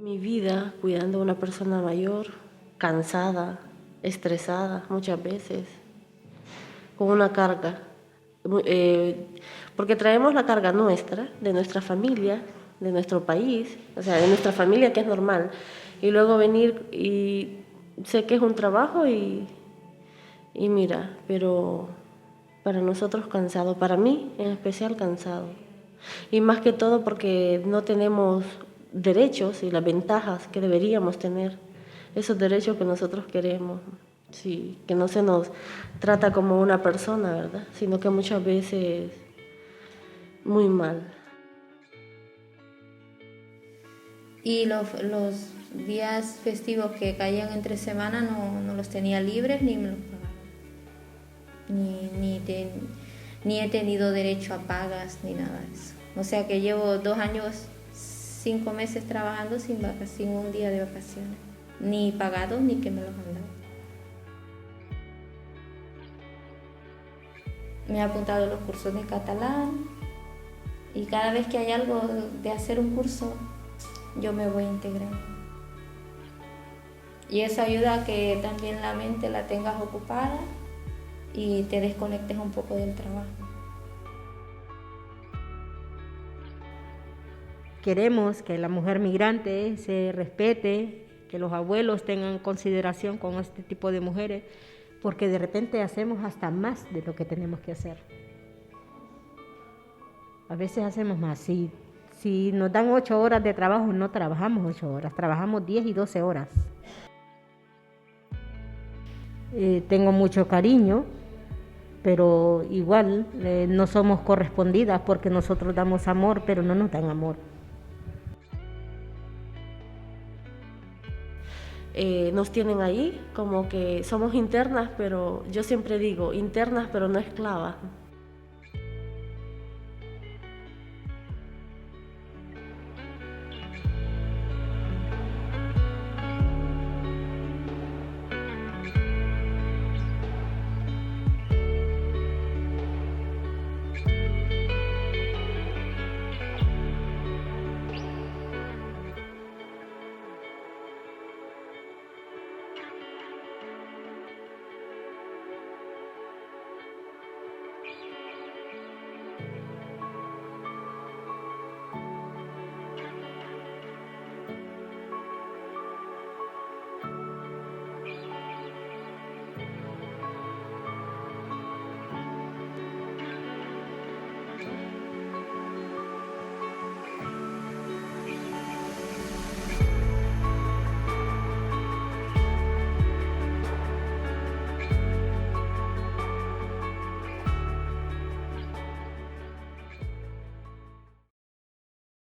Mi vida cuidando a una persona mayor, cansada, estresada muchas veces, con una carga, eh, porque traemos la carga nuestra, de nuestra familia, de nuestro país, o sea, de nuestra familia que es normal, y luego venir y sé que es un trabajo y mira, pero para nosotros cansado, para mí en especial cansado. Y más que todo porque no tenemos derechos y las ventajas que deberíamos tener, esos derechos que nosotros queremos. Sí, que no se nos trata como una persona, ¿verdad? Sino que muchas veces muy mal. Y los días festivos que caían entre semana no los tenía libres ni me los pagaban. Ni he tenido derecho a pagas ni nada de eso. O sea que llevo 2 años, 5 meses trabajando sin un día de vacaciones. Ni pagados ni que me los han dado. Me he apuntado a los cursos de catalán y cada vez que hay algo de hacer un curso, yo me voy integrando. Y eso ayuda a que también la mente la tengas ocupada y te desconectes un poco del trabajo. Queremos que la mujer migrante se respete, que los abuelos tengan consideración con este tipo de mujeres, porque de repente hacemos hasta más de lo que tenemos que hacer. A veces hacemos más. Si nos dan 8 horas de trabajo, no trabajamos 8 horas, trabajamos 10 y 12 horas. Tengo mucho cariño, pero igual no somos correspondidas porque nosotros damos amor, pero no nos dan amor. Nos tienen ahí como que somos internas, pero yo siempre digo internas pero no esclavas.